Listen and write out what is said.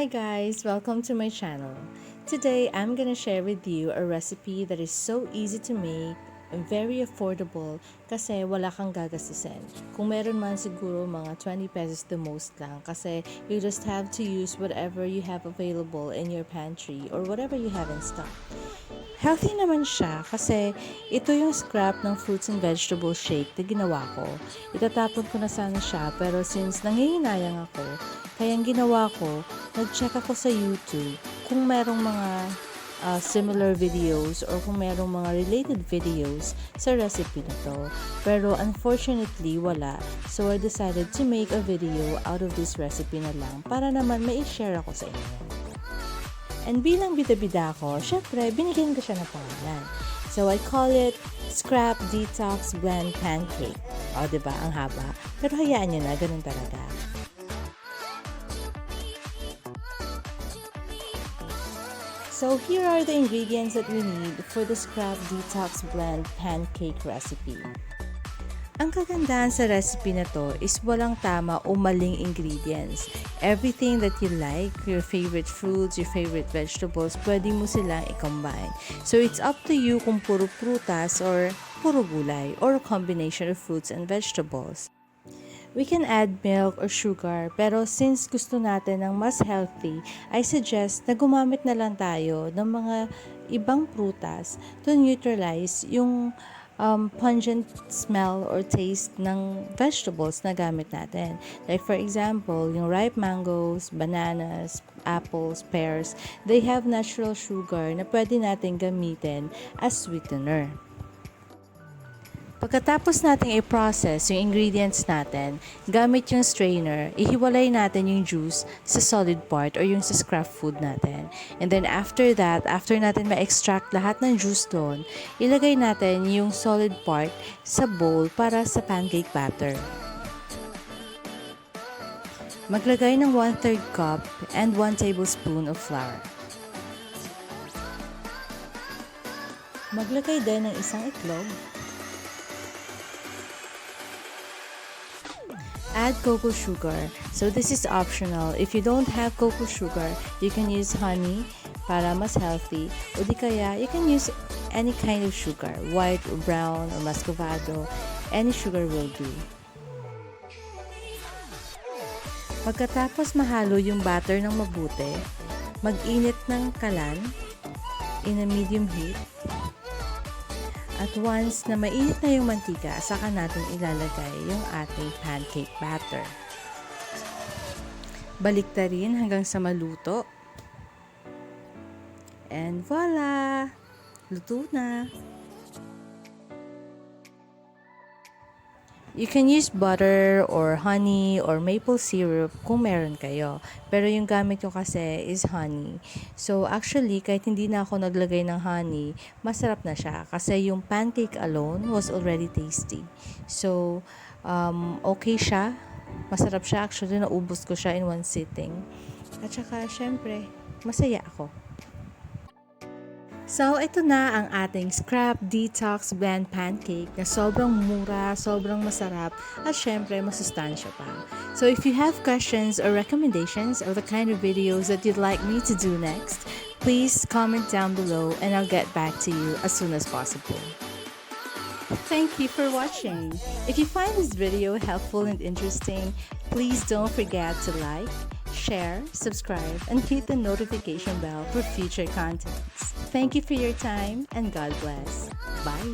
Hi guys! Welcome to my channel. Today, I'm gonna share with you a recipe that is so easy to make and very affordable kasi wala kang gagastusin. Kung meron man siguro mga 20 pesos the most lang kasi you just have to use whatever you have available in your pantry or whatever you have in stock. Healthy naman siya kasi ito yung scrap ng fruits and vegetable shake na ginawa ko. Itatapon ko na sana siya pero since nangihinayang ako, kaya ang ginawa ko, nag-check ako sa YouTube kung merong mga similar videos or kung merong mga related videos sa recipe na to. Pero unfortunately, wala. So I decided to make a video out of this recipe na lang para naman mai-share ako sa inyo. And bilang bida-bida ko, syempre, binigyan ko siya ng pangalan. So, I call it Scrap Detox Blend Pancake. O, diba? Ang haba. Pero hayaan nyo na, ganun talaga. So, here are the ingredients that we need for the Scrap Detox Blend Pancake recipe. Ang kagandahan sa recipe na to is walang tama o maling ingredients. Everything that you like, your favorite fruits, your favorite vegetables, pwede mo silang i-combine. So it's up to you kung puro prutas or puro gulay or a combination of fruits and vegetables. We can add milk or sugar, pero since gusto natin ng mas healthy, I suggest na gumamit na lang tayo ng mga ibang prutas to neutralize yung pungent smell or taste ng vegetables na gamit natin. Like for example, yung ripe mangoes, bananas, apples, pears, they have natural sugar na pwede natin gamitin as sweetener. Pagkatapos natin i-process yung ingredients natin, gamit yung strainer, ihiwalay natin yung juice sa solid part or yung sa scrap food natin. And then after that, after natin ma-extract lahat ng juice doon, ilagay natin yung solid part sa bowl para sa pancake batter. Maglagay ng 1/3 cup and 1 tablespoon of flour. Maglagay din ng isang itlog. Add cocoa sugar. So this is optional. If you don't have cocoa sugar, you can use honey para mas healthy. O di kaya, you can use any kind of sugar. White or brown or muscovado. Any sugar will do. Pagkatapos mahalo yung batter ng mabuti, mag-init ng kalan in a medium heat. At once na mainit na yung mantika, saka natin ilalagay yung ating pancake batter. Baliktarin hanggang sa maluto. And voila! Luto na! You can use butter or honey or maple syrup kung meron kayo. Pero yung gamit ko kasi is honey. So actually, kahit hindi na ako naglagay ng honey, masarap na siya. Kasi yung pancake alone was already tasty. So, okay siya. Masarap siya. Actually, naubos ko siya in one sitting. At saka, syempre, masaya ako. So, ito na ang ating Scrap Detox Blend Pancake na sobrang mura, sobrang masarap, at syempre masustansya pa. So, if you have questions or recommendations of the kind of videos that you'd like me to do next, please comment down below and I'll get back to you as soon as possible. Thank you for watching. If you find this video helpful and interesting, please don't forget to like, share, subscribe, and hit the notification bell for future contents. Thank you for your time and God bless. Bye.